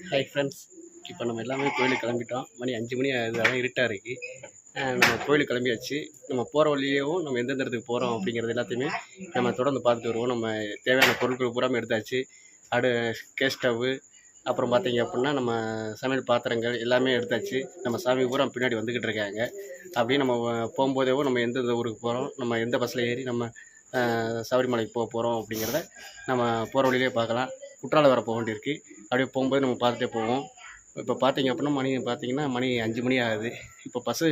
Hi friends, இப்போ நம்ம எல்லாமே கோயிலுக்கு கிளம்பிட்டோம். மணி 5 மணி ஆகுது, அதான் இருட்டாக இருக்குது. நம்ம கோயிலுக்கு கிளம்பியாச்சு. நம்ம போகிற வழியேவும் நம்ம எந்தெந்த இடத்துக்கு போகிறோம் அப்படிங்கிறது எல்லாத்தையுமே நம்ம தொடர்ந்து பார்த்துட்டு வருவோம். நம்ம தேவையான பொருட்கள் பூராமே எடுத்தாச்சு. கேஸ் ஸ்டவ்வு, அப்புறம் பார்த்தீங்க அப்படின்னா நம்ம சமையல் பாத்திரங்கள் எல்லாமே எடுத்தாச்சு. நம்ம சாமி பூரா பின்னாடி வந்துக்கிட்டு இருக்காங்க. அப்படியே நம்ம போகும்போதேவும் நம்ம எந்தெந்த ஊருக்கு போகிறோம், நம்ம எந்த பஸ்ஸில் ஏறி நம்ம சபரிமலைக்கு போகிறோம் அப்படிங்கிறத நம்ம போகிற வழியிலே பார்க்கலாம். குற்றாலம் வர போக வேண்டியிருக்கு. அப்படியே போகும்போது நம்ம பார்த்துட்டே போவோம். இப்போ பார்த்தீங்க அப்படின்னா மணி 5 மணி ஆகுது. இப்போ பஸ்ஸு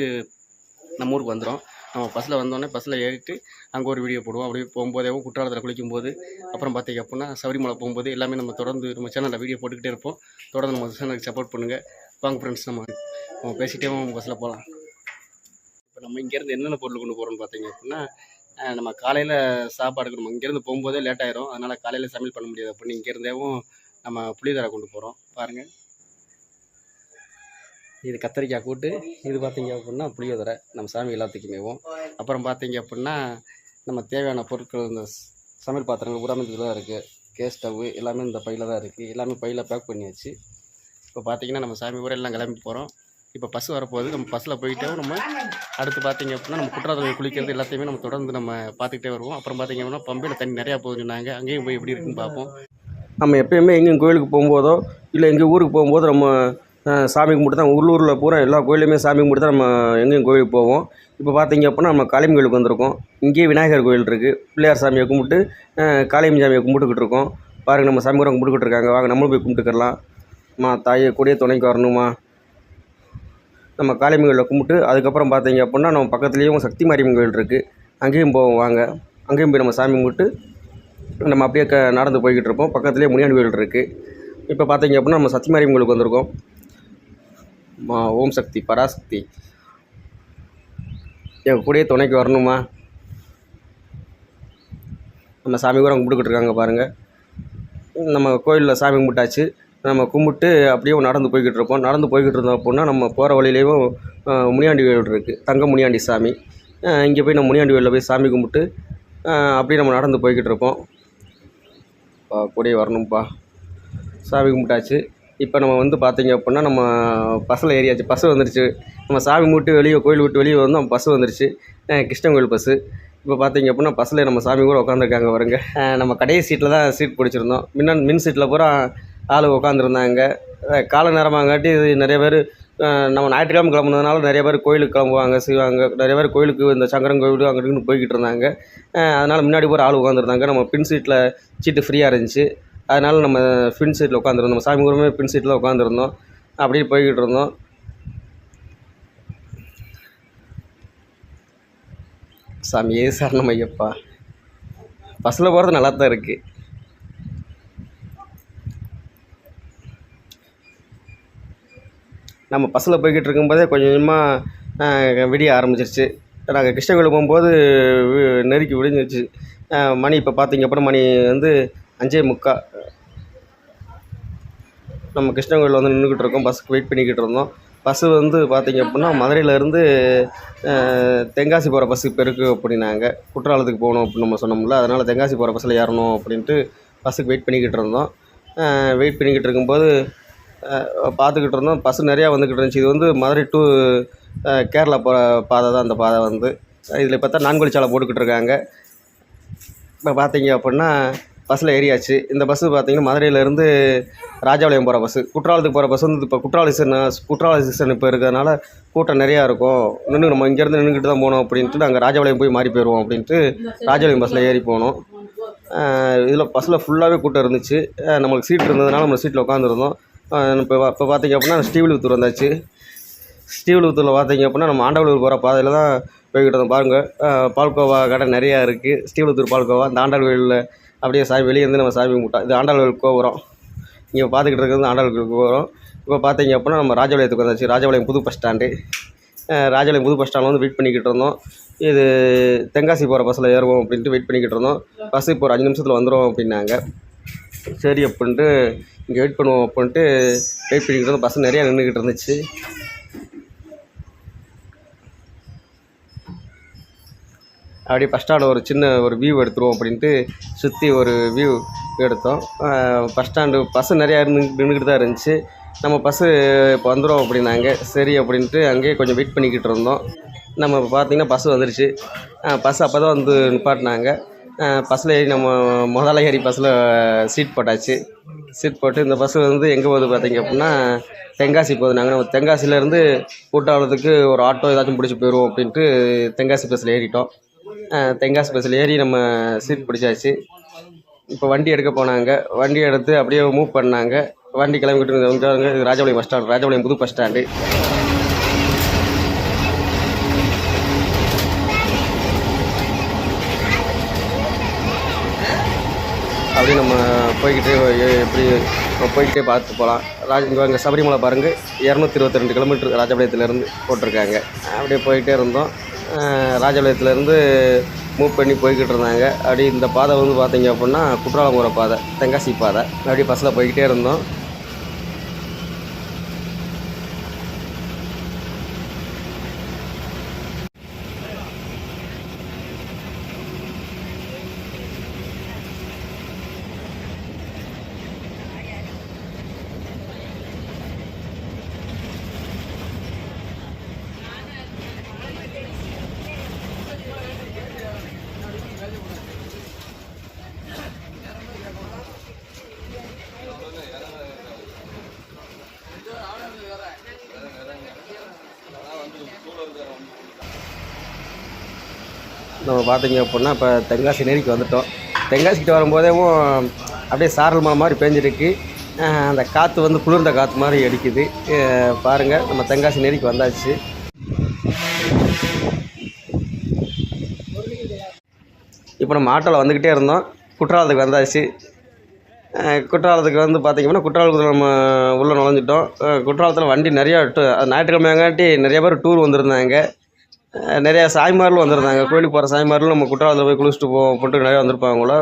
நம்ம ஊருக்கு வந்துடும். நம்ம பஸ்ஸில் வந்தோடனே பஸ்ஸில் ஏறிட்டு அங்கே ஒரு வீடியோ போடுவோம். அப்படியே போகும்போதேவும் குற்றாலத்தில் குளிக்கும்போது, அப்புறம் பார்த்தீங்க அப்படின்னா சபரிமலை போகும்போது எல்லாமே நம்ம தொடர்ந்து நம்ம சேனலில் வீடியோ போட்டுக்கிட்டே இருப்போம். தொடர்ந்து நம்ம சேனலுக்கு சப்போர்ட் பண்ணுங்கள். வாங்க ஃப்ரெண்ட்ஸ், நம்ம பேசிகிட்டே பஸ்ஸில் போகலாம். இப்போ நம்ம இங்கேருந்து என்னென்ன பொருள் கொண்டு போகிறோம்னு பார்த்தீங்க அப்படின்னா, நம்ம காலையில் சாப்பாடுக்கு நம்ம இங்கேருந்து போகும்போதே லேட் ஆயிரும். அதனால் காலையில் சமையல் பண்ண முடியாது அப்படின்னு இங்கேருந்தேவும் நம்ம புளியோதரை கொண்டு போகிறோம். பாருங்கள், இது கத்திரிக்காய் கூட்டு, இது பார்த்தீங்க அப்படின்னா புளியோதரை நம்ம சாமி எல்லாத்துக்குமேவும். அப்புறம் பார்த்தீங்க அப்படின்னா நம்ம தேவையான பொருட்கள் இந்த சமையல் பாத்திரங்கள் பூராமே இதில் தான் இருக்குது. கேஸ் ஸ்டவ்வு எல்லாமே இந்த பையில் தான் இருக்குது. எல்லாமே பையில் பேக் பண்ணியாச்சு. இப்போ பார்த்தீங்கன்னா நம்ம சாமி பூரா எல்லாம் கிளம்பி போகிறோம். இப்போ பஸ் வரப்போகுது. நம்ம பஸ்ஸில் போயிட்டே நம்ம அடுத்து பார்த்தீங்க அப்படின்னா நம்ம குற்றாலத்தில் குளிக்கிறது எல்லாத்தையுமே நம்ம தொடர்ந்து நம்ம பார்த்துக்கிட்டே வருவோம். அப்புறம் பார்த்தீங்க அப்படின்னா பம்பையில் தண்ணி நிறையா போகுதுன்னு சொன்னாங்க. அங்கேயும் போய் எப்படி இருக்குன்னு பார்ப்போம். நம்ம எப்போயுமே எங்கேயும் கோயிலுக்கு போகும்போதோ இல்லை எங்கள் ஊருக்கு போகும்போது நம்ம சாமி கும்பிட்டு தான் உள்ளூரில் பூரா எல்லா கோயிலுமே சாமி கும்பிட்டு தான் நம்ம எங்கேயும் கோயிலுக்கு போவோம். இப்போ பார்த்தீங்க அப்படின்னா நம்ம காளியம்மன் கோயிலுக்கு வந்திருக்கோம். இங்கேயே விநாயகர் கோயில் இருக்குது. பிள்ளையார் சாமியை கும்பிட்டு காளியம்மன் சாமியை கும்பிட்டுக்கிட்டு இருக்கோம். பாருங்கள், நம்ம சாமி கூட கும்பிட்டுக்கிட்டு இருக்காங்க. வாங்க நம்மளும் போய் கும்பிட்டுக்கலாம். தாயை கூடிய துணைக்கு வரணுமா. நம்ம காளியம்மன் கோயிலில் கும்பிட்டு அதுக்கப்புறம் பார்த்தீங்க அப்படின்னா நம்ம பக்கத்துலேயும் சக்தி மாரியம்மன் கோயில் இருக்குது. அங்கேயும் போவோம். வாங்க, அங்கேயும் போய் நம்ம சாமி கும்பிட்டு நம்ம அப்படியே நடந்து போய்கிட்டு இருப்போம். பக்கத்துலேயே முனியாண்டி கோயில் இருக்குது. இப்போ பார்த்தீங்க அப்படின்னா நம்ம சக்தி மாரியம்மன் கோயிலுக்கு வந்திருக்கோம். ஓம் சக்தி பராசக்தி என் கூடயே துணைக்கு வரணுமா. நம்ம சாமி கூட கும்பிட்டுக்கிட்டு இருக்காங்க பாருங்கள். நம்ம கோயிலில் சாமி கும்பிட்டாச்சு. நம்ம கும்பிட்டு அப்படியே நடந்து போய்கிட்டு இருப்போம். நடந்து போய்கிட்டு இருந்தோம் அப்படின்னா நம்ம போகிற வழியிலேயும் முனியாண்டி கோயில் இருக்குது. தங்க முனியாண்டி சாமி. இங்கே போய் நம்ம முனியாண்டி கோயிலில் போய் சாமி கும்பிட்டு அப்படியே நம்ம நடந்து போய்கிட்டு இருப்போம். கூடயே வரணும்ப்பா. சாமி கும்பிட்டாச்சு. இப்போ நம்ம பார்த்தீங்க அப்படின்னா நம்ம பஸ்ஸில் ஏறியாச்சு. பஸ்ஸு வந்துருச்சு. நம்ம சாமி கும்பிட்டு வெளியே கோயில் விட்டு வெளியே வந்து நம்ம பஸ்ஸு வந்துருச்சு. கிருஷ்ணன் கோயில் பஸ்ஸு. இப்போ பார்த்தீங்க அப்படின்னா பஸ்ஸில் நம்ம சாமி கூட உட்காந்துருக்காங்க பாருங்க. நம்ம கடைசி சீட்டில் தான் சீட் பிடிச்சிருந்தோம். மின் சீட்டில் பூரா ஆள் உட்காந்துருந்தாங்க. கால நேரமாங்காட்டி நிறைய பேர் நம்ம ஞாயிற்றுக்கிழமை கிளம்புனதுனால நிறைய பேர் கோயிலுக்கு கிளம்புவாங்க செய்வாங்க. நிறைய பேர் கோயிலுக்கு இந்த சங்கரன் கோயில் அங்கிட்டு போய்கிட்டு இருந்தாங்க. அதனால் முன்னாடி போகிற ஆள் உட்காந்துருந்தாங்க. நம்ம பின் சீட்டில் சீட்டு ஃப்ரீயாக இருந்துச்சு. அதனால் நம்ம பின் சீட்டில் உட்காந்துருந்தோம். சாமி கூடமே பின் சீட்டில் உட்காந்துருந்தோம். அப்படியே போய்கிட்டு இருந்தோம். சாமியே சரணம் ஐயப்பா. பஸ்ஸில் போகிறது நல்லா தான் இருக்குது. நம்ம பஸ்ஸில் போய்கிட்டு இருக்கும்போதே கொஞ்சம் கொஞ்சமாக விடிய ஆரம்பிச்சிருச்சு. நாங்கள் கிருஷ்ணகிரி போகும்போது நெருக்கி விடிஞ்சிருச்சு. மணி இப்போ பார்த்தீங்க அப்புறம் மணி 5:45. நம்ம கிருஷ்ணகிரியில் நின்றுக்கிட்டு இருக்கோம். பஸ்ஸுக்கு வெயிட் பண்ணிக்கிட்டு இருந்தோம். பஸ்ஸு பார்த்தீங்க அப்படின்னா மதுரையிலேருந்து தென்காசி போகிற பஸ்ஸு இப்போ இருக்குது அப்படின்னாங்க. குற்றாலத்துக்கு போகணும் அப்படின்னு நம்ம சொன்னோம்ல. அதனால் தென்காசி போகிற பஸ்ஸில் ஏறணும் அப்படின்ட்டு பஸ்ஸுக்கு வெயிட் பண்ணிக்கிட்டு இருந்தோம். வெயிட் பண்ணிக்கிட்டு இருக்கும்போது பார்த்துக்கிட்டு இருந்தோம். பஸ்ஸு நிறையா வந்துக்கிட்டு இருந்துச்சு. இது மதுரை டு கேரளா போகிற பாதை தான். அந்த பாதை இதில் பார்த்தா நான்குவழிச்சாலை போட்டுக்கிட்டு இருக்காங்க. இப்போ பார்த்தீங்க அப்படின்னா பஸ்ஸில் ஏறியாச்சு. இந்த பஸ்ஸு பார்த்தீங்கன்னா மதுரையிலேருந்து ராஜபாளையம் போகிற பஸ்ஸு. குற்றாலத்துக்கு போகிற பஸ் இப்போ குற்றால சீசன் இப்போ இருக்கிறதுனால கூட்டம் நிறையா இருக்கும். நம்ம இங்கேருந்து நின்றுக்கிட்டு தான் போகணும் அப்படின்ட்டு நாங்கள் ராஜபாளையம் போய் மாறி போயிடுவோம் அப்படின்ட்டு ராஜபாளையம் பஸ்ஸில் ஏறி போனோம். இதில் பஸ்ஸில் ஃபுல்லாகவே கூட்டம் இருந்துச்சு. நம்மளுக்கு சீட் இருந்ததுனால நம்ம சீட்டில் உட்காந்துருந்தோம். இப்போ பார்த்தீங்க அப்படின்னா ஸ்ரீவில்லிபுத்தூர் வந்தாச்சு. ஸ்ரீவில்லிபுத்தூரில் பார்த்தீங்க அப்படின்னா நம்ம ஆண்டாளூர் போகிற பாதையில் தான் போய்கிட்டு இருந்தோம். பாருங்கள், பால்கோவா கடை நிறையா இருக்குது. ஸ்ரீவில்லிபுத்தூர் பால்கோவா. இந்த ஆண்டாள் கோயிலில் அப்படியே வெளியே இருந்து நம்ம சாமி கும்பிட்டோம். இது ஆண்டாள் கோயிலுக்கு கோபுரம். இங்கே பார்த்துக்கிட்டு இருக்கிறது ஆண்டாள் கோயிலுக்கு கோபுரம். இப்போ பார்த்தீங்க அப்படின்னா நம்ம ராஜபாளையத்துக்கு வந்தாச்சு. ராஜபாளையம் புது பஸ் ஸ்டாண்டு. ராஜபாளையம் புது பஸ் ஸ்டாண்டில் வெயிட் பண்ணிக்கிட்டு இருந்தோம். இது தென்காசி போகிற பஸ்ஸில் ஏறுவோம் அப்படின்ட்டு வெயிட் பண்ணிக்கிட்டு இருந்தோம். பஸ்ஸு இப்போ ஒரு 5 நிமிஷத்தில் வந்துடும் அப்படின்னாங்க. சரி அப்படின்ட்டு இங்கே வெயிட் பண்ணுவோம் அப்படின்ட்டு வெயிட் பண்ணிக்கிட்டு இருந்தோம். பஸ் நிறையா நின்றுக்கிட்டு இருந்துச்சு. அப்படியே பஸ் ஸ்டாண்டில் ஒரு சின்ன வியூ எடுத்துருவோம் அப்படின்ட்டு சுற்றி ஒரு வியூ எடுத்தோம். பஸ் ஸ்டாண்டு பஸ்ஸு நிறையா நின்றுக்கிட்டு தான் இருந்துச்சு. நம்ம பஸ்ஸு இப்போ வந்துடும் அப்படின்னாங்க. சரி அப்படின்ட்டு அங்கேயே கொஞ்சம் வெயிட் பண்ணிக்கிட்டு இருந்தோம். நம்ம இப்போ பார்த்திங்கன்னா பஸ்ஸு வந்துடுச்சு. பஸ் அப்போ தான் வந்து நிப்பாட்டினாங்க. பஸ்ஸில் ஏறி நம்ம முதல்ல ஏறி பஸ்ஸில் சீட் போட்டாச்சு. சீட் போட்டு இந்த பஸ்ஸு வந்து எங்கே போகுது பார்த்திங்க அப்படின்னா தென்காசி போகுது. நாங்கள் நம்ம தென்காசியிலேருந்து குற்றாலத்துக்கு ஒரு ஆட்டோ ஏதாச்சும் பிடிச்சி போயிடுவோம் அப்படின்ட்டு தென்காசி பஸ்ஸில் ஏறிட்டோம். தென்காசி பஸ்ஸில் ஏறி நம்ம சீட் பிடிச்சாச்சு. இப்போ வண்டி எடுக்க போனாங்க. வண்டி எடுத்து அப்படியே மூவ் பண்ணாங்க. வண்டி கிளம்பிக்கிட்டு இருந்தவங்க இது ராஜபாளையம் பஸ் ஸ்டாண்டு, ராஜபாளையம் புது பஸ் ஸ்டாண்டு. அப்படியே நம்ம போய்கிட்டே எப்படி போய்கிட்டே பார்த்து போகலாம். இங்கே சபரிமலை பாருங்கள், 222 கிலோமீட்டர் ராஜபாளையத்துலேருந்து போட்டிருக்காங்க. அப்படியே போய்கிட்டே இருந்தோம். ராஜபாளையத்துலேருந்து மூவ் பண்ணி போய்கிட்டு இருந்தாங்க. அப்படி இந்த பாதை வந்து பார்த்திங்க அப்படின்னா குற்றாலம் போகிற பாதை, தென்காசி பாதை. அப்படியே பஸ்ஸில் போய்கிட்டே இருந்தோம். நம்ம பார்த்திங்க அப்படின்னா இப்போ தென்காசி நேரிக்கு வந்துவிட்டோம். தென்காசிக்கிட்ட வரும்போதேவும் அப்படியே சாரல் மழை மாதிரி பேஞ்சிருக்கு. அந்த காற்று வந்து குளிர்ந்த காற்று மாதிரி அடிக்குது. பாருங்கள், நம்ம தென்காசி நேரிக்கு வந்தாச்சு. இப்போ நம்ம ஆட்டோவில் வந்துக்கிட்டே இருந்தோம். குற்றாலத்துக்கு வந்தாச்சு. குற்றாலத்துக்கு வந்து பார்த்திங்கன்னா குற்றாலத்தில் நம்ம உள்ளே நுழைஞ்சிட்டோம். குற்றாலத்தில் வண்டி நிறையா ஞாயிற்றுக்கிழமையாங்காட்டி நிறைய பேர் டூர் வந்திருந்தாங்க. நிறையா சாய்மார்களும் வந்திருந்தாங்க. கோயிலுக்கு போகிற சாய்மார்களும் நம்ம குற்றாலத்தில் போய் குளிச்சுட்டு போவோம் அப்படின்ட்டு நிறையா வந்திருப்பாங்களோ.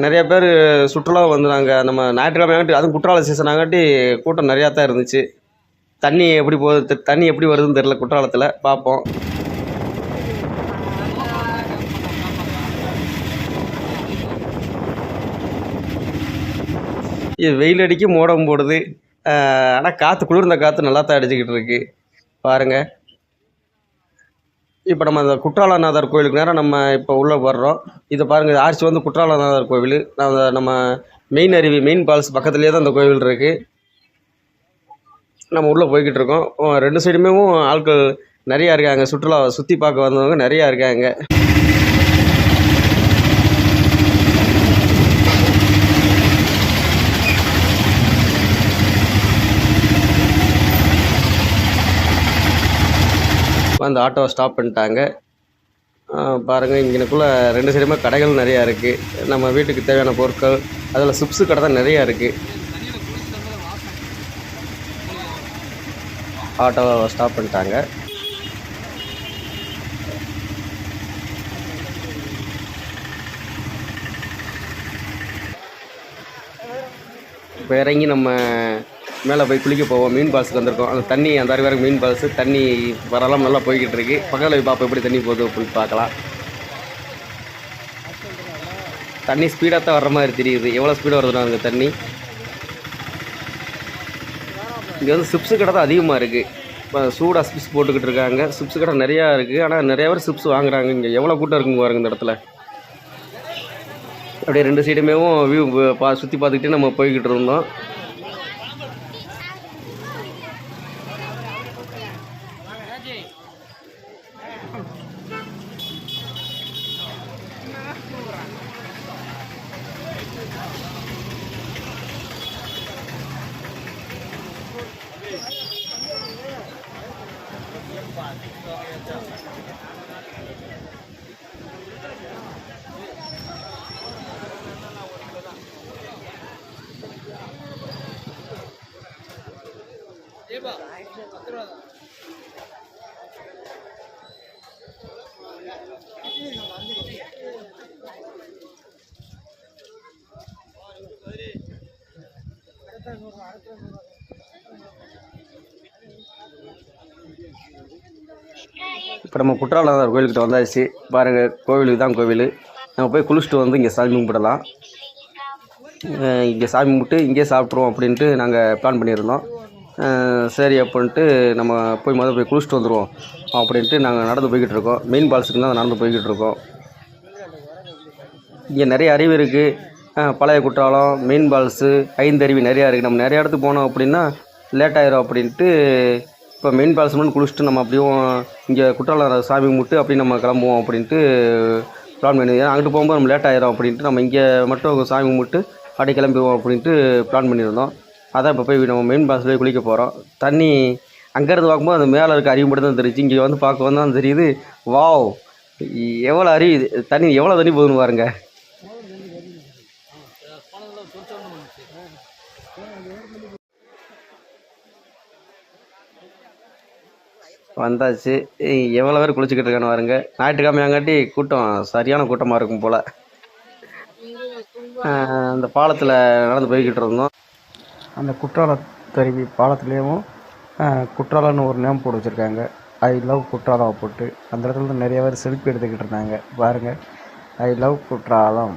நிறைய பேர் சுற்றுலாவும் வந்துடுறாங்க. நம்ம ஞாயிற்றுக்கிழமையாங்காட்டி அதுவும் குற்றால சீசன் ஆகாட்டி கூட்டம் நிறையா தான் இருந்துச்சு. தண்ணி எப்படி போகுது, தண்ணி எப்படி வருதுன்னு தெரில. குற்றாலத்தில் பார்ப்போம். இது வெயில் அடிக்கி மோடம் போடுது. ஆனால் காற்று குளிர்ந்த காற்று நல்லா தான் அடிச்சுக்கிட்டு இருக்குது. பாருங்கள், இப்போ நம்ம அந்த குற்றாலநாதர் கோவிலுக்கு நேரம் நம்ம இப்போ உள்ளே வர்றோம். இதை பாருங்கள், இது ஆர்ச்சி வந்து குற்றாலநாதர் கோவில். நம்ம மெயின் அருவி, மெயின் ஃபால்ஸ் பக்கத்துலேயே தான் அந்த கோவில் இருக்குது. நம்ம உள்ளே போய்கிட்டு இருக்கோம். 2 சைடுமே ஆட்கள் நிறையா இருக்காங்க. சுற்றுலா சுற்றி பார்க்க வந்தவங்க நிறையா இருக்காங்க. அந்த ஆட்டோவை ஸ்டாப் பண்ணிட்டாங்க. பாருங்கள், இங்கனக்குள்ளே 2 சைடுமே கடைகள் நிறையா இருக்குது. நம்ம வீட்டுக்கு தேவையான பொருட்கள், அதில் சிப்ஸு கடை தான் நிறையா இருக்குது. ஆட்டோவை ஸ்டாப் பண்ணிட்டாங்க. இப்போ இறங்கி நம்ம மேலே போய் குளிக்க போவோம். மீன் ஃபால்ஸுக்கு வந்திருக்கோம். அந்த தண்ணி அந்த வரைக்கும் மீன் ஃபால்ஸு தண்ணி வரலாம் நல்லா போய்கிட்டு இருக்கு. பக்கத்தில் போய் பார்ப்போம் எப்படி தண்ணி போகுது அப்படின்னு பார்க்கலாம். தண்ணி ஸ்பீடாக தான் வர்ற மாதிரி தெரியுது. எவ்வளோ ஸ்பீடாக வருதுன்னா அங்கே தண்ணி. இங்கே வந்து சிப்ஸு கடை தான் அதிகமாக இருக்குது. இப்போ சூடாக சிப்ஸ் போட்டுக்கிட்டு இருக்காங்க. சிப்ஸு கடை நிறையா இருக்குது. ஆனால் நிறையா பேர் சிப்ஸ் வாங்குறாங்க. இங்கே எவ்வளோ கூட்டம் இருக்குங்க பாருங்க இந்த இடத்துல. அப்படியே 2 சைடுமே வியூ சுற்றி பார்த்துக்கிட்டே நம்ம போய்கிட்டு இருந்தோம். இப்போ நம்ம குற்றாலநாதர் கோயிலுக்கிட்ட வந்தாச்சு. பாருங்கள், கோவில் இதுதான் கோவில். நம்ம போய் குளிச்சுட்டு வந்து இங்கே சாமி கும்பிடலாம். இங்கே சாமி கும்பிட்டு இங்கேயே சாப்பிட்ருவோம் அப்படின்ட்டு நாங்கள் பிளான் பண்ணியிருந்தோம். சரி அப்படின்ட்டு நம்ம போய் குளிச்சுட்டு வந்துடுவோம் அப்படின்ட்டு நாங்கள் நடந்து போய்கிட்டு இருக்கோம். மெயின் ஃபால்ஸுக்கு தான் நடந்து போய்கிட்டு இருக்கோம். இங்கே நிறைய அருவி இருக்குது. பழைய குற்றாலம், மெயின் ஃபால்ஸு, ஐந்தருவி நிறையா இருக்குது. நம்ம நிறைய இடத்துக்கு போனோம் அப்படின்னா லேட் ஆயிரும் அப்படின்ட்டு இப்போ மெயின் ஃபால்ஸ் மட்டும் குளிச்சுட்டு நம்ம அப்படியும் இங்கே குற்றாலம் சாமி கும்பிட்டு அப்படி நம்ம கிளம்புவோம் அப்படின்ட்டு பிளான் பண்ணி, அங்கிட்டு போகும்போது நம்ம லேட் ஆயிரும் அப்படின்ட்டு நம்ம இங்கே மட்டும் சாமி கும்பிட்டு அப்படியே கிளம்பிடுவோம் அப்படின்ட்டு பிளான் பண்ணியிருந்தோம். அதான் இப்போ போய் நம்ம மெயின் ஃபால்ஸ்லேயே குளிக்க போகிறோம். தண்ணி அங்கேருந்து பார்க்கும்போது அந்த மேலே இருக்க அருவி மட்டும் தான் தெரியுது. இங்கே வந்து பார்க்க வந்து தான் தெரியுது. வாவ், எவ்வளோ அருவி, தண்ணி எவ்வளோ தண்ணி போகுதுன்னு பாருங்க. வந்தாச்சு. எவ்வளோ பேர் குளிச்சுக்கிட்டு இருக்கான்னு பாருங்க. ஞாயிற்றுக்கிழமையாங்காட்டி கூட்டம் சரியான கூட்டமாக இருக்கும் போல். அந்த பாலத்தில் நடந்து போய்கிட்டு இருந்தோம். அந்த குற்றாலத்தருவி பாலத்துலேயும் குற்றாலம்னு ஒரு நேம் போட்டு வச்சுருக்காங்க. ஐ லவ் குற்றாலம் போட்டு அந்த இடத்துல நிறைய பேர் செல்ஃபி எடுத்துக்கிட்டு இருந்தாங்க பாருங்கள். ஐ லவ் குற்றாலம்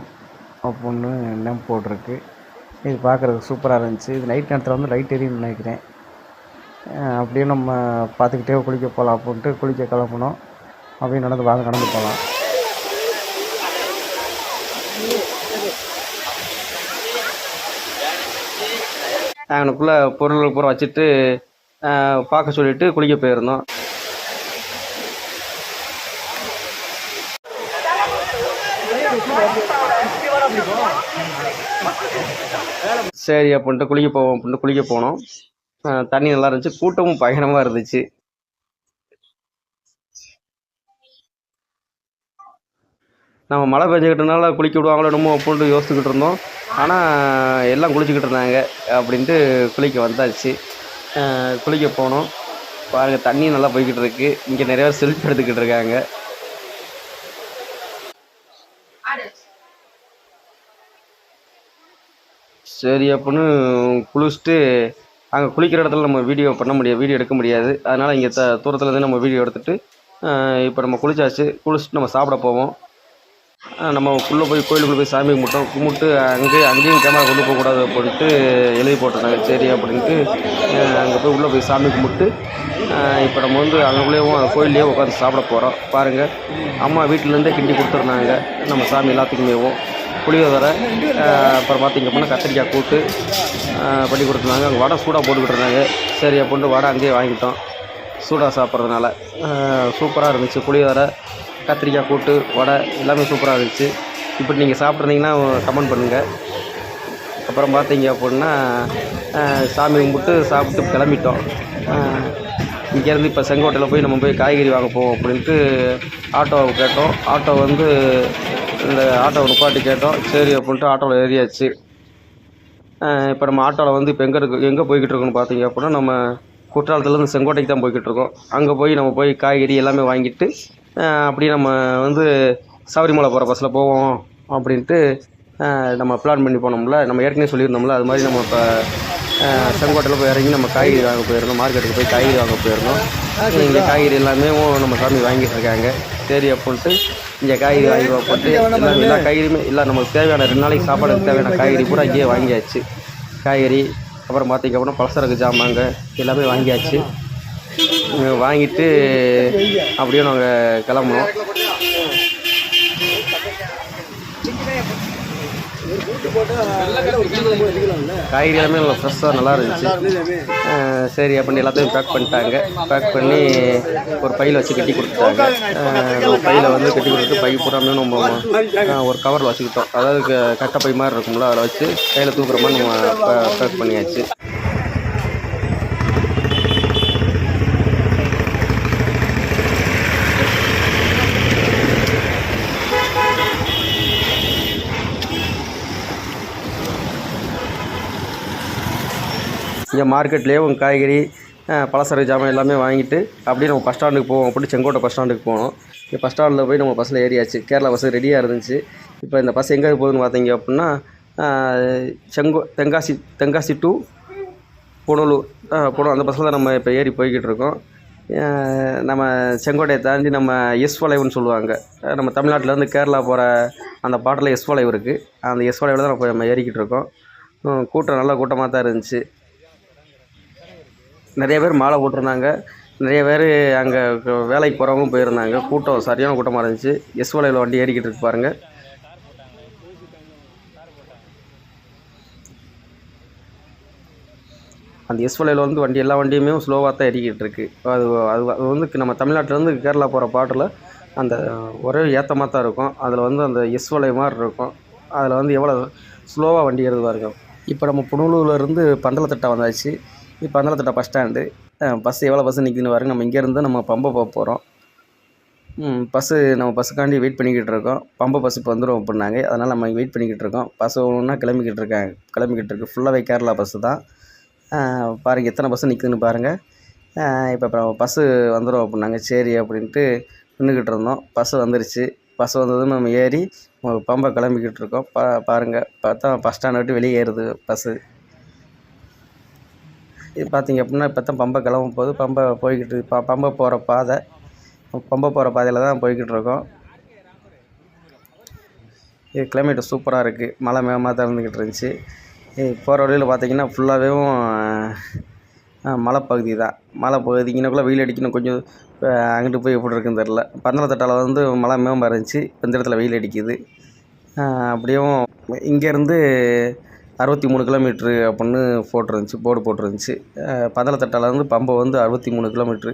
அப்படின்னு நேம் போட்டிருக்கு. இது பார்க்குறதுக்கு சூப்பராக இருந்துச்சு. இது நைட் நேரத்தில் வந்து லைட் எரியும்னு நினைக்கிறேன். அப்படியே நம்ம பார்த்துக்கிட்டே குளிக்க போகலாம் அப்படின்ட்டு குளிக்க கிளம்பணும். அப்படியே நடந்து போகலாம். அவனுக்குள்ளே பொருள்கள் பூரா வச்சுட்டு பார்க்க சொல்லிவிட்டு குளிக்க போயிருந்தோம். சரி அப்படின்ட்டு குளிக்க போனோம். தண்ணி நல்லா இருந்துச்சு. கூட்டமும் பயங்கரமாக இருந்துச்சு. நம்ம மழை பெஞ்சுக்கிட்டனால குளிக்க விடுவாங்களோ என்னமோ அப்படின்ட்டு யோசிச்சுக்கிட்டு இருந்தோம். ஆனால் எல்லாம் குளிச்சுக்கிட்டு இருந்தாங்க அப்படின்ட்டு குளிக்க வந்தாச்சு. குளிக்க போனோம். பாருங்கள், தண்ணி நல்லா போய்கிட்டு இருக்கு. இங்கே நிறைய பேர் செல்ஃபி எடுத்துக்கிட்டு இருக்காங்க. சரி அப்படின்னு குளிச்சுட்டு அங்கே குளிக்கிற இடத்துல நம்ம வீடியோ எடுக்க முடியாது. அதனால் இங்கே தூரத்தில் இருந்து நம்ம வீடியோ எடுத்துகிட்டு இப்போ நம்ம குளிச்சுட்டு நம்ம சாப்பிட போவோம். நம்ம கோயிலுக்குள்ளே போய் சாமி கும்பிட்டு அங்கேயும் கேமரா கொண்டு போகக்கூடாது அப்படின்ட்டு எழுதி போட்டிருந்தாங்க. சரி அப்படின்ட்டு அங்கே போய் சாமி கும்பிட்டு இப்போ நம்ம வந்து அங்கேயும் அந்த கோயிலே உட்காந்து சாப்பிட போகிறோம். பாருங்கள், அம்மா வீட்டிலேருந்தே கிண்டி கொடுத்துருந்தாங்க நம்ம சாமி எல்லாத்துக்குமேவும். புளியோதரை, அப்புறம் பார்த்திங்க அப்படின்னா கத்திரிக்காய் கூட்டு பண்ணி கொடுத்துருந்தாங்க. அங்கே வடை சூடாக போட்டுக்கிட்டு இருந்தாங்க. சரி அப்படின்ட்டு வடை அங்கேயே வாங்கிட்டோம். சூடாக சாப்பிட்றதுனால சூப்பராக இருந்துச்சு. புளியோதரை, கத்திரிக்காய் கூட்டு, வடை எல்லாமே சூப்பராக இருந்துச்சு. இப்படி நீங்கள் சாப்பிட்ருந்தீங்கன்னா கமெண்ட் பண்ணுங்கள். அப்புறம் பார்த்தீங்க அப்படின்னா சாமி கும்பிட்டு சாப்பிட்டு கிளம்பிட்டோம். இங்கேருந்து இப்போ செங்கோட்டையில் போய் நம்ம போய் காய்கறி வாங்க போவோம் அப்படின்ட்டு ஆட்டோவை கேட்டோம். ஆட்டோ வந்து இந்த ஆட்டோவை நிப்பாட்டி கேட்டோம். சரி அப்படின்ட்டு ஆட்டோவில் ஏறியாச்சு. இப்போ நம்ம ஆட்டோவில் வந்து இப்போ எங்கே போய்கிட்டு இருக்கோன்னு பார்த்தீங்க அப்படின்னா நம்ம குற்றாலத்துலேருந்து செங்கோட்டைக்கு தான் போய்கிட்டு இருக்கோம். அங்கே நம்ம போய் காய்கறி எல்லாமே வாங்கிட்டு அப்படியே நம்ம வந்து சபரிமலை போகிற பஸ்ஸில் போவோம் அப்படின்ட்டு நம்ம பிளான் பண்ணி போனோம்ல. நம்ம ஏற்கனவே சொல்லியிருந்தோம்ல, அது மாதிரி நம்ம இப்போ செங்கோட்டையில் போய் இறங்கி நம்ம காய்கறி வாங்க போயிருந்தோம். மார்க்கெட்டுக்கு போய் காய்கறி வாங்க போயிருந்தோம். இங்கே காய்கறி எல்லாமே நம்ம சாமி வாங்கிட்டு இருக்காங்க. சரி அப்படின்ட்டு இங்கே காய்கறி வாங்கி போட்டு எல்லா காய்கறியுமே இல்லை நமக்கு தேவையான 2 நாளைக்கு சாப்பாடுக்கு தேவையான காய்கறி பூரா இங்கேயே வாங்கியாச்சு. காய்கறி அப்புறம் பார்த்திங்க அப்படின்னா பலசரக்கு ஜாமாங்க எல்லாமே வாங்கியாச்சு. வாங்கிட்டு அப்படியே நாங்கள் கிளம்புனோம். காய்கறி எல்லாமே நல்லா ஃப்ரெஷ்ஷாக நல்லா இருந்துச்சு. சரி அப்படின்னு எல்லாத்தையும் பேக் பண்ணிட்டாங்க. பேக் பண்ணி ஒரு பையில் வச்சு கட்டி கொடுத்துட்டாங்க. பையில் வந்து கட்டி கொடுத்துட்டு பை பூராமே நம்ம ஒரு கவரில் வச்சுக்கிட்டோம். அதாவது கட்டை பை மாதிரி இருக்கும்ல, அதில் வச்சு கையில் தூக்குற மாதிரி நம்ம பேக் பண்ணியாச்சு. இங்கே மார்க்கெட்லேயே காய்கறி பலசரக்கு ஜாமான் எல்லாமே வாங்கிட்டு அப்படியே நம்ம பஸ் ஸ்டாண்டுக்கு போவோம். அப்படி செங்கோட்டை பஸ் ஸ்டாண்டுக்கு போனோம். இங்கே பஸ் ஸ்டாண்டில் போய் நம்ம பஸ்ஸில் ஏறியாச்சு. கேரளா பஸ் ரெடியாக இருந்துச்சு. இப்போ இந்த பஸ் எங்கே போகுதுன்னு பார்த்தீங்க அப்படின்னா தென்காசி டு புனலூர் அந்த பஸ்ஸில் தான் நம்ம இப்போ ஏறி போய்கிட்டு இருக்கோம். நம்ம செங்கோட்டையை தாண்டி நம்ம எஸ் வளைவுன்னு சொல்லுவாங்க. நம்ம தமிழ்நாட்டிலேருந்து கேரளா போகிற அந்த பாட்டில் எஸ் வளைவு இருக்குது. அந்த எஸ் வளைவில் தான் நம்ம ஏறிக்கிட்டு இருக்கோம். கூட்டம் நல்ல கூட்டமாக தான் இருந்துச்சு. நிறைய பேர் மாலை போட்டிருந்தாங்க. நிறைய பேர் அங்கே வேலைக்கு போகிறவங்களும் போயிருந்தாங்க. கூட்டம் சரியான கூட்டமாக இருந்துச்சு. எஸ் வளைவில் வண்டி ஏறிக்கிட்டு இருக்கு பாருங்கள். அந்த எஸ் வளைவில் வந்து வண்டி எல்லா வண்டியுமே ஸ்லோவாக தான் ஏறிக்கிட்டு இருக்குது. அது அது அது வந்து நம்ம தமிழ்நாட்டிலேருந்து கேரளா போகிற பாட்டில் அந்த ஒரே ஏற்றமாக தான் இருக்கும். அதில் வந்து அந்த எஸ் வளைவு மாதிரி இருக்கும். அதில் வந்து எவ்வளோ ஸ்லோவாக வண்டி ஏறுது பாருங்க. இப்போ நம்ம புனலூர்லேருந்து பந்தலத்திட்டா வந்தாச்சு. இப்போ பந்தலத்திட்டா பஸ் ஸ்டாண்டு. பஸ்ஸு எவ்வளோ பஸ்ஸு நிற்குதுன்னு பாருங்க. நம்ம இங்கேருந்து நம்ம பம்பை போக போகிறோம். நம்ம பஸ்ஸுக்காண்டி வெயிட் பண்ணிக்கிட்டு இருக்கோம். பம்பை பஸ் இப்போ வந்துடும் அப்படின்னாங்க. அதனால் நம்ம வெயிட் பண்ணிக்கிட்டு இருக்கோம். பஸ் ஒன்றா கிளம்பிக்கிட்டு இருக்கு. ஃபுல்லாகவே கேரளா பஸ்ஸு தான். பாருங்கள் எத்தனை பஸ்ஸு நிற்குதுன்னு பாருங்கள். இப்போ பஸ்ஸு வந்துடும் அப்படின்னாங்க. சரி அப்படின்ட்டு நின்றுக்கிட்டு இருந்தோம். பஸ்ஸு வந்துருச்சு. பஸ் வந்ததும் நம்ம ஏறி பம்பை கிளம்பிக்கிட்டு இருக்கோம். பாருங்கள் பார்த்தா பஸ் ஸ்டாண்டை விட்டு வெளியே ஏறுது பஸ்ஸு. இது பார்த்திங்க அப்படின்னா இப்போ தான் பம்பை கிளம்பும் போது பம்பை போகிற பாதையில் தான் போய்கிட்டு இருக்கோம். இது கிளைமேட்டு சூப்பராக இருக்குது. மழை மேகமாக தான் இருந்துக்கிட்டு இருந்துச்சு. போகிற வழியில் பார்த்திங்கன்னா ஃபுல்லாகவேவும் மலைப்பகுதி தான். மலைப்பகுதிக்குன்னக்குள்ளே வெயில் அடிக்கணும். கொஞ்சம் அங்கிட்டு போய் எப்படி இருக்குன்னு தெரில. பந்தலத்திட்டால வந்து மழை மேகமாக இருந்துச்சு. இந்த இடத்துல வெயில் அடிக்குது. அப்படியும் இங்கேருந்து 63 கிலோமீட்ரு அப்படின்னு போர்டு போட்டிருந்துச்சு. பந்தலத்திட்டாலேருந்து பம்பை வந்து 63 கிலோமீட்ரு.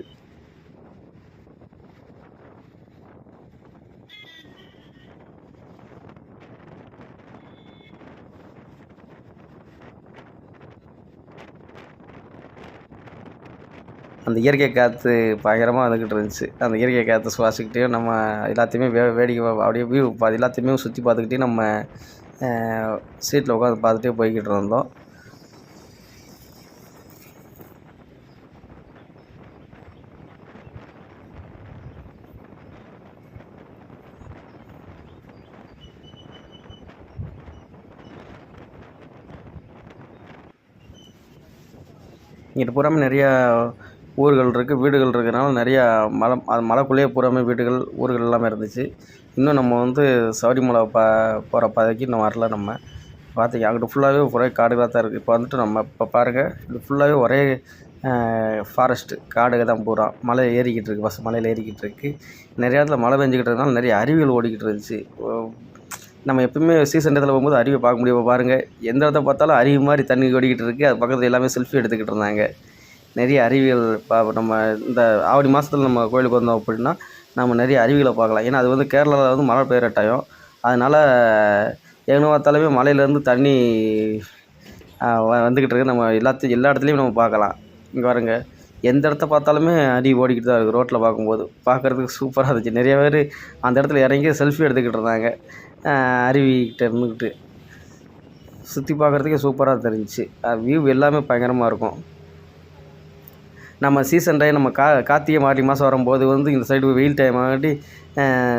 அந்த இயற்கை காற்று பயங்கரமாக வந்துக்கிட்டு இருந்துச்சு. அந்த இயற்கை காற்று சுவாசிக்கிட்டே நம்ம எல்லாத்தையுமே வேடிக்கை அப்படியே வியூ எல்லாத்தையுமே சுற்றி பார்த்துக்கிட்டே நம்ம சீட்டில் உட்காந்து பார்த்துட்டே போய்கிட்டு இருந்தோம். இங்கிட்டு பூராமே நிறையா ஊர்கள் இருக்குது, வீடுகள் இருக்கிறனால நிறையா மலைக்குள்ளேயே பூராமே வீடுகள் ஊர்கள் எல்லாமே இருந்துச்சு. இன்னும் நம்ம வந்து சபரிமலை போகிற பாதைக்கு இன்னும் வரல. நம்ம பார்த்திங்க அங்கிட்டு ஃபுல்லாகவே ஒரே காடுகளாக தான் இருக்குது. இப்போ வந்துட்டு நம்ம இப்போ பாருங்கள், இது ஃபுல்லாகவே ஒரே ஃபாரஸ்ட்டு காடுகள் தான் பூரா. மலை ஏறிக்கிட்டு இருக்குது. பஸ் மலையில் ஏறிக்கிட்டு இருக்குது. நிறைய இடத்துல மழை பெஞ்சிக்கிட்டு இருக்கனால நிறைய அருவிகள் ஓடிக்கிட்டு இருந்துச்சு. நம்ம எப்பவுமே சீசன் இடத்துல போகும்போது அருவியை பார்க்க முடியும். பாருங்கள் எந்த இடத்த பார்த்தாலும் அருவி மாதிரி தண்ணி ஓடிக்கிட்டு இருக்குது. அது பக்கத்தில் எல்லாமே செல்ஃபி எடுத்துக்கிட்டு இருந்தாங்க. நிறைய அருவிகள் நம்ம இந்த ஆவணி மாதத்தில் நம்ம கோயிலுக்கு வந்தோம் அப்படின்னா நம்ம நிறைய அருவிகளை பார்க்கலாம். ஏன்னா அது வந்து கேரளாவில் வந்து மழை பெய்கிற டைம். அதனால் எங்கே பார்த்தாலுமே மலையிலேருந்து தண்ணி வந்துக்கிட்டு இருக்குது. நம்ம எல்லா இடத்துலையும் நம்ம பார்க்கலாம். இங்கே பாருங்க எந்த இடத்த பார்த்தாலுமே அருவி ஓடிக்கிட்டு தான் இருக்குது. ரோட்டில் பார்க்குறதுக்கு சூப்பராக இருந்துச்சு. நிறைய பேர் அந்த இடத்துல இறங்கி செல்ஃபி எடுத்துக்கிட்டு இருந்தாங்க. அருவிக்கிட்ட இருந்துக்கிட்டு சுற்றி பார்க்குறதுக்கே சூப்பராக தெரிஞ்சிச்சு. வியூ எல்லாமே பயங்கரமாக இருக்கும். நம்ம சீசன் டைம் நம்ம கார்த்திகை மார்கழி மாதம் வரும்போது வந்து இந்த சைடு வெயில் டைம் ஆகட்டி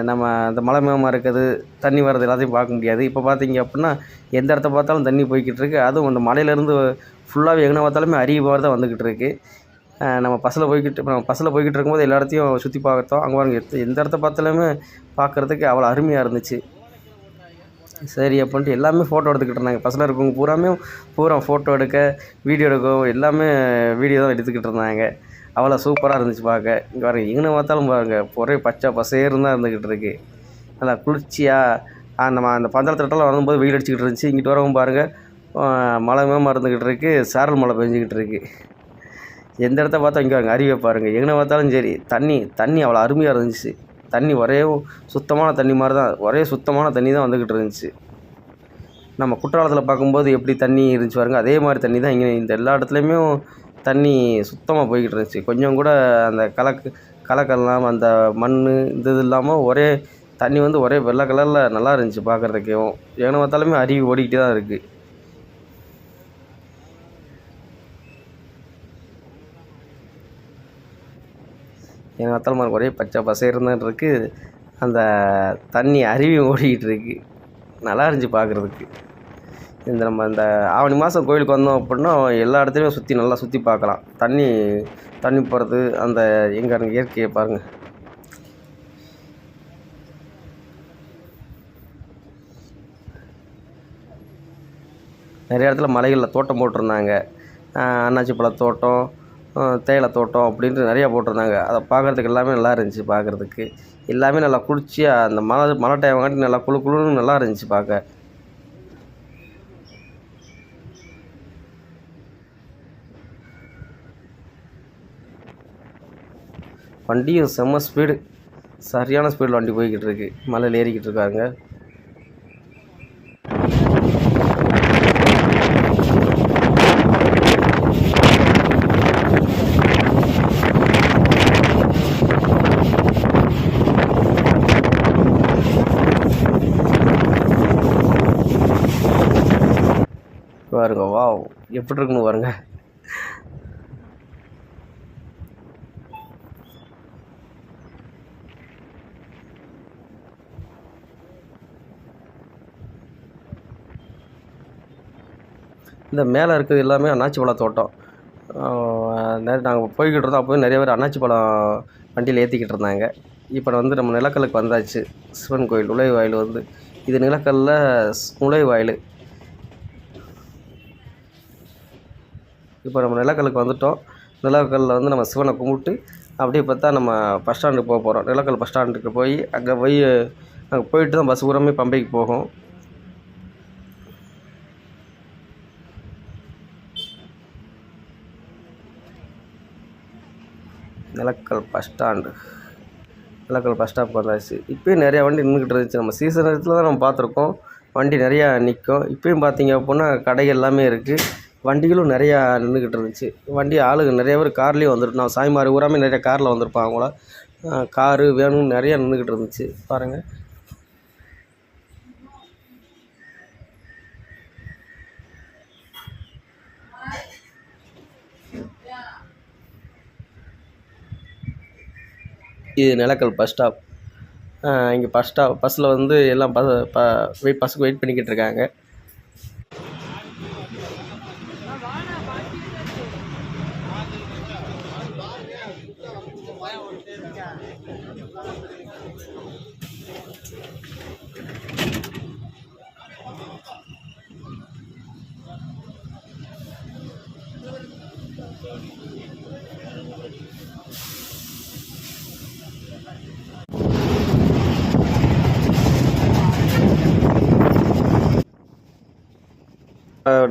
நம்ம அந்த மலை மேகமாக இருக்கிறது தண்ணி வர்றது எல்லாத்தையும் பார்க்க முடியாது. இப்போ பார்த்திங்க அப்படின்னா எந்த இடத்த பார்த்தாலும் தண்ணி போய்கிட்டு இருக்குது. அதுவும் அந்த மலையிலேருந்து ஃபுல்லாகவே எங்கே பார்த்தாலுமே அருவி மாதிரி தான் வந்துக்கிட்டு இருக்குது. நம்ம பஸ்ஸில் போய்கிட்டு இருக்கும்போது எல்லா இடத்தையும் சுற்றி பார்த்தோம். அங்கே பாருங்க எந்த இடத்த பார்த்தாலுமே பார்க்குறதுக்கு அவ்வளோ அருமையாக இருந்துச்சு. சரி அப்படின்ட்டு எல்லாமே ஃபோட்டோ எடுத்துக்கிட்டு இருந்தாங்க. பஸ்ஸில் இருக்கவங்க பூரா ஃபோட்டோ எடுக்க, வீடியோ எடுக்க எல்லாமே வீடியோ தான் எடுத்துக்கிட்டு இருந்தாங்க. அவ்வளோ சூப்பராக இருந்துச்சு பார்க்க. இங்கே பாருங்கள் எங்கே பார்த்தாலும் பாருங்கள் ஒரே பச்சை பசேர்னு தான் இருந்துக்கிட்டு இருக்குது. நல்லா குளிர்ச்சியாக நம்ம அந்த பந்தலத்திட்டலாம் வரும்போது வெயில் அடிச்சுக்கிட்டு இருந்துச்சு. இங்கிட்டு வரவும் பாருங்கள் மழை மேகமாக இருந்துக்கிட்டு இருக்குது. சாரல் மழை பெஞ்சிக்கிட்டு இருக்குது. எந்த இடத்த பார்த்தா இங்கே பாருங்கள் அருவியை பாருங்கள். எங்கே பார்த்தாலும் சரி தண்ணி அவ்வளோ அருமையாக இருந்துச்சு. தண்ணி ஒரே சுத்தமான தண்ணி மாதிரி தான், ஒரே சுத்தமான தண்ணி தான் வந்துக்கிட்டு இருந்துச்சு. நம்ம குற்றாலத்தில் பார்க்கும்போது எப்படி தண்ணி இருந்துச்சு பாருங்கள், அதே மாதிரி தண்ணி தான் இங்கே இந்த எல்லா இடத்துலையுமே தண்ணி சுத்தமாக போய்கிட்டு இருந்துச்சு. கொஞ்சம் கூட அந்த கலக்கலாம் அந்த மண் இது இல்லாமல் ஒரே தண்ணி வந்து ஒரே வெள்ளை கலரில் நல்லா இருந்துச்சு பார்க்குறதுக்கேவும். எங்கே பார்த்தாலுமே அருவி ஓடிக்கிட்டே தான் இருக்குது. எங்கே பார்த்தாலும் ஒரே பச்சை பசேர்னு இருக்குது. அந்த தண்ணி அருவி ஓடிக்கிட்டு இருக்குது. நல்லா இருந்துச்சு பார்க்குறதுக்கு. இந்த ஆவணி மாதம் கோயிலுக்கு வந்தோம் அப்படின்னா எல்லா இடத்துலையும் நல்லா சுற்றி பார்க்கலாம். தண்ணி போகிறது அந்த எங்கே இயற்கையை பாருங்கள். நிறைய இடத்துல மலைகளில் தோட்டம் போட்டிருந்தாங்க. அன்னாச்சி பழ தோட்டம், தேயிலை தோட்டம் அப்படின்ட்டு நிறையா போட்டிருந்தாங்க. அதை பார்க்குறதுக்கு எல்லாமே நல்லா இருந்துச்சு. பார்க்குறதுக்கு எல்லாமே நல்லா குளிர்ச்சியாக அந்த மழை டைம் காட்டி நல்லா குளுன்னு நல்லா இருந்துச்சு பார்க்க. வண்டியும் செம்ம ஸ்பீடு, சரியான ஸ்பீடில் வண்டி போய்கிட்டு இருக்கு. மலையில் ஏறிக்கிட்டு இருக்காங்க. பாருங்க, வாவ் எப்படி இருக்குன்னு பாருங்க. இந்த மேலே இருக்கிறது எல்லாமே அன்னாச்சி பழ தோட்டம். நாங்கள் போய்கிட்டு இருந்தோம். அப்போது நிறைய பேர் அன்னாச்சி பழம் வண்டியில் ஏற்றிக்கிட்டு இருந்தாங்க. இப்போ நம்ம நிலக்கல்லுக்கு வந்தாச்சு. சிவன் கோயில் நுழைவாயில் வந்து இது நிலக்கல்ல நுழைவாயில். இப்போ நம்ம நிலக்கல்லுக்கு வந்துவிட்டோம். நிலக்கல்லில் வந்து நம்ம சிவனை கும்பிட்டு அப்படியே பார்த்தா நம்ம பஸ் ஸ்டாண்டுக்கு போக போகிறோம். நிலக்கல் பஸ் ஸ்டாண்டுக்கு போய் அங்கே போயிட்டு தான் பஸ் பூராமே பம்பைக்கு போகும். நிலக்கல் பஸ் ஸ்டாப் வந்தாச்சு. இப்போயும் நிறையா வண்டி நின்றுக்கிட்டு இருந்துச்சு. நம்ம சீசன் நேரத்தில் தான் நம்ம பார்த்துருக்கோம். வண்டி நிறையா நிற்கும். இப்போயும் பார்த்தீங்க அப்படின்னா கடைகள் எல்லாமே இருக்குது. வண்டிகளும் நிறையா நின்றுக்கிட்டு இருந்துச்சு. ஆளுங்க நிறைய பேர் கார்லேயும் வந்துட்டு நான் சாய்மார் ஊராமே நிறைய காரில் வந்திருப்பாங்க போல. காரு வேணும்னு நிறையா நின்றுக்கிட்டு இருந்துச்சு பாருங்கள். இது நிலக்கல் பஸ் ஸ்டாப். இங்கே பஸ்ஸில் வந்து எல்லாம் பஸ்ஸுக்கு வெயிட் பண்ணிக்கிட்டு இருக்காங்க.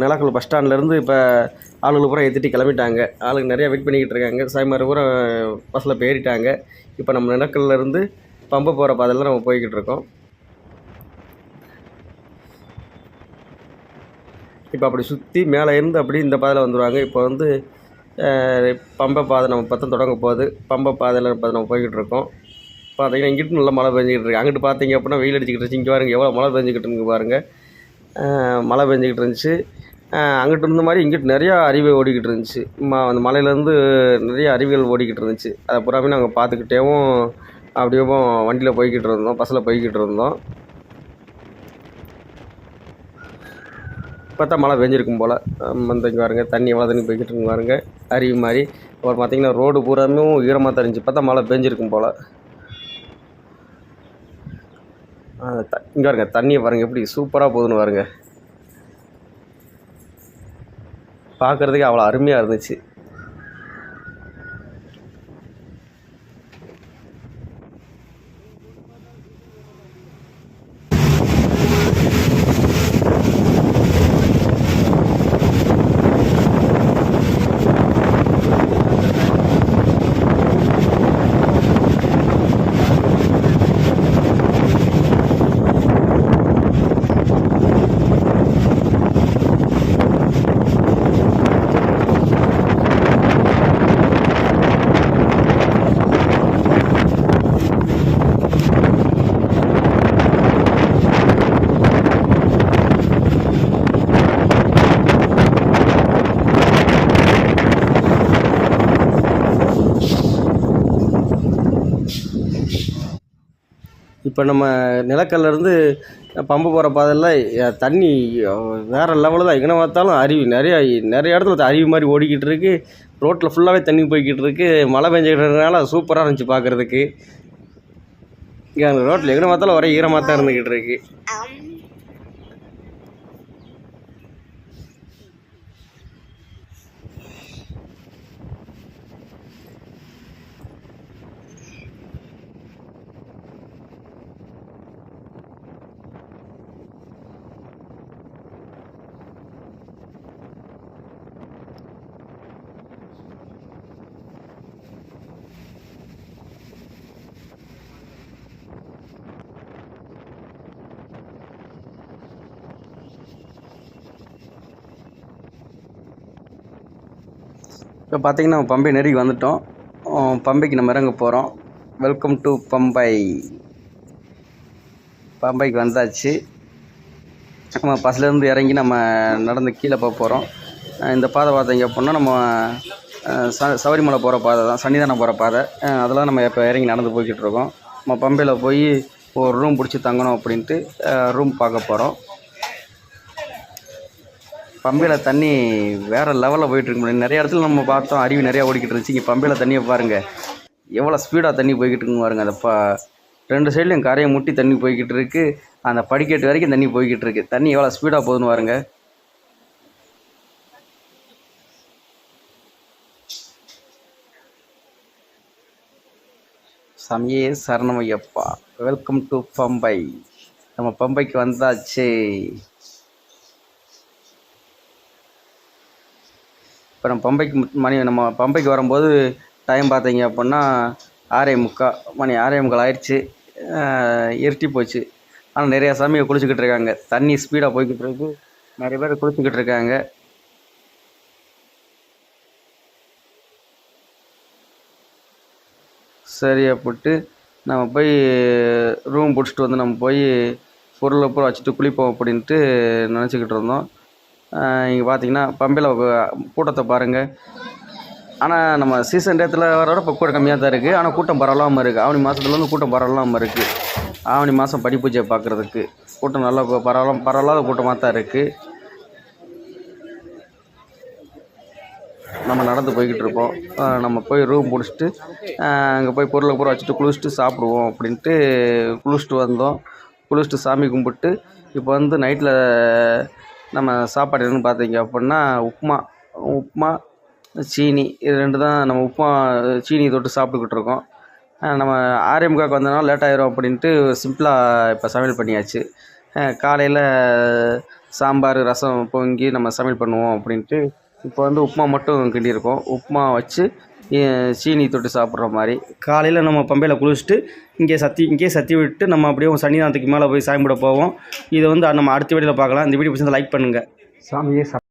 நிலக்கல் பஸ் ஸ்டாண்ட்லேருந்து இப்போ ஆளுங்களை பூரா ஏற்றிட்டு கிளம்பிட்டாங்க. ஆளுங்க நிறையா வெயிட் பண்ணிக்கிட்டு இருக்காங்க. சாய்மார் பூரா பஸ்ஸில் இப்போ ஏறிட்டாங்க. இப்போ நம்ம நிலக்கல்லேருந்து பம்பை போகிற பாதையில் நம்ம போய்கிட்டு இருக்கோம். இப்போ அப்படி சுற்றி மேலே இருந்து அப்படி இந்த பாதையில் வந்துடுவாங்க. இப்போ வந்து பம்பை பாதை நம்ம பக்கம் தொடங்க போகுது. பம்பை பாதையில் இப்போ நம்ம போய்கிட்டு இருக்கோம். பார்த்தீங்கன்னா இங்கிட்டு நல்லா மழை பெஞ்சிக்கிட்டு இருக்குது. அங்கிட்டு பார்த்தீங்க அப்படின்னா வெயில் அடிச்சிக்கிட்டு இருந்துச்சு. இங்கே பாருங்கள் எவ்வளோ மழை பெஞ்சிக்கிட்டு இருக்கு பாருங்கள். மழை பெஞ்சிக்கிட்டு இருந்துச்சு. அங்கிட்டு இருந்த மாதிரி இங்கிட்டு நிறையா அருவி ஓடிக்கிட்டு இருந்துச்சு. அந்த மலையிலேருந்து நிறைய அருவிகள் ஓடிக்கிட்டு இருந்துச்சு. அதை பூராமே நாங்கள் பார்த்துக்கிட்டேவும் அப்படியே வண்டியில் போய்கிட்டு இருந்தோம். பஸ்ஸில் போய்கிட்டு இருந்தோம். பார்த்தா மழை பெஞ்சிருக்கும் போல். இங்கே பாருங்க தண்ணி எவ்வளோ தண்ணி போய்கிட்டு இருக்கு பாருங்க, அருவி மாதிரி. அப்புறம் பார்த்தீங்கன்னா ரோடு பூராமே ஈரமாக தெரிஞ்சு பார்த்தா மழை பெஞ்சிருக்கும் போல். இங்கே பாருங்க தண்ணியை பாருங்கள் எப்படி சூப்பராக போகுதுன்னு பாருங்க. பார்க்குறதுக்கு அவ்வளோ அருமையாக இருந்துச்சு. இப்போ நம்ம நிலக்கல்லேருந்து பம்பு போகிற பாதையில் தண்ணி வேறு லெவலில் தான். எங்கே பார்த்தாலும் அருவி, நிறைய இடத்துல அருவி மாதிரி ஓடிக்கிட்டு இருக்குது. ரோட்டில் ஃபுல்லாகவே தண்ணி போய்கிட்டு இருக்குது. மழை பெஞ்சிக்கிட்டதுனால சூப்பராக இருந்துச்சு பார்க்குறதுக்கு. இங்கே அந்த ரோட்டில் எங்கே பார்த்தாலும் ஒரே ஈரமாக தான் இருந்துக்கிட்டு இருக்குது. இப்போ பார்த்திங்கன்னா நம்ம பம்பை நெருங்கி வந்துட்டோம். பம்பைக்கு நம்ம இறங்க போகிறோம். வெல்கம் டு பம்பை. பம்பைக்கு வந்தாச்சு. நம்ம பஸ்லேருந்து இறங்கி நம்ம நடந்து கீழே போக போகிறோம். இந்த பாதை பார்த்தீங்க அப்படின்னா நம்ம சபரிமலை போகிற பாதை தான், சன்னிதானம் போகிற பாதை. அதெல்லாம் நம்ம இப்போ இறங்கி நடந்து போய்கிட்டு இருக்கோம். நம்ம பம்பையில் போய் ஒரு ரூம் பிடிச்சி தங்கணும் அப்படின்ட்டு ரூம் பார்க்க போகிறோம். பம்பையில் தண்ணி வேறு லெவலில் போயிட்டுருக்கு முடியும். நிறைய இடத்துல நம்ம பார்த்தோம் அருவி நிறையா ஓடிக்கிட்டு இருந்துச்சு. இங்கே பம்பையில் தண்ணியை பாருங்கள், எவ்வளோ ஸ்பீடாக தண்ணி போய்கிட்டு இருக்குன்னு பாருங்கள். அந்த 2 சைட்லையும் கரையை முட்டி தண்ணி போய்கிட்டு இருக்குது. அந்த படிக்கட்டு வரைக்கும் தண்ணி போய்கிட்டு இருக்குது. தண்ணி எவ்வளோ ஸ்பீடாக போகுதுன்னு பாருங்கள். சாமியே சரணமையப்பா. வெல்கம் டு பம்பை. நம்ம பம்பைக்கு வந்தாச்சு. இப்போ நம்ம பம்பைக்கு வரும்போது டைம் பார்த்தீங்க அப்படின்னா 6:45 மணி. 6:45 ஆயிடுச்சு. இருட்டி போச்சு. ஆனால் நிறையா சாமியை குளிச்சுக்கிட்டு இருக்காங்க. தண்ணி ஸ்பீடாக போய்கிட்டு இருக்கு. நிறைய பேர் குளிச்சுக்கிட்டு இருக்காங்க. சரி அப்படின்ட்டு நம்ம போய் ரூம் பிடிச்சிட்டு வந்து நம்ம போய் பொருளை பூரா வச்சுட்டு குளிப்போம் அப்படின்ட்டு நினச்சிக்கிட்டு இருந்தோம். இங்கே பார்த்தீங்கன்னா பம்பையில் கூட்டத்தை பாருங்கள். ஆனால் நம்ம சீசன் டேத்தில் வரோட இப்போ கூட்டம் கம்மியாக தான் இருக்குது. ஆனால் கூட்டம் பரவலாமல் இருக்குது. ஆவணி மாதத்துலேருந்து கூட்டம் பரவலாமல் இருக்குது. ஆவணி மாதம் படி பூஜையை பார்க்குறதுக்கு கூட்டம் நல்லா பரவலாத கூட்டமாக தான் இருக்குது. நம்ம நடந்து போய்கிட்டு இருக்கோம். நம்ம போய் ரூம் பிடிச்சிட்டு அங்கே போய் பொருளை பூரா வச்சுட்டு குளிச்சுட்டு சாப்பிடுவோம் அப்படின்ட்டு குளிச்சுட்டு வந்தோம். குளிச்சுட்டு சாமி கும்பிட்டு இப்போ வந்து நைட்டில் நம்ம சாப்பாடு என்னென்னு பார்த்தீங்க அப்படின்னா உப்புமா சீனி, இது 2 தான். நம்ம உப்புமா சீனி தொட்டு சாப்பிட்டுக்கிட்டு இருக்கோம். நம்ம 6:45 வந்ததுனால லேட் ஆயிரும் அப்படின்ட்டு சிம்பிளாக இப்போ சமையல் பண்ணியாச்சு. காலையில் சாம்பார் ரசம் பொங்கி நம்ம சமையல் பண்ணுவோம் அப்படின்ட்டு இப்போ வந்து உப்புமா மட்டும் கிண்டியிருக்கோம். உப்புமா வச்சு சீனி தொட்டு சாப்பிட்ற மாதிரி. காலையில் நம்ம பம்பையில் குளிச்சுட்டு இங்கே சத்தி விட்டு நம்ம அப்படியே சன்னிதானத்துக்கு மேலே போய் சாமி கூட போவோம். இதை வந்து நம்ம அடுத்த வீடியோவில் பார்க்கலாம். இந்த வீடியோ பிடிச்சா லைக் பண்ணுங்கள். சாமியே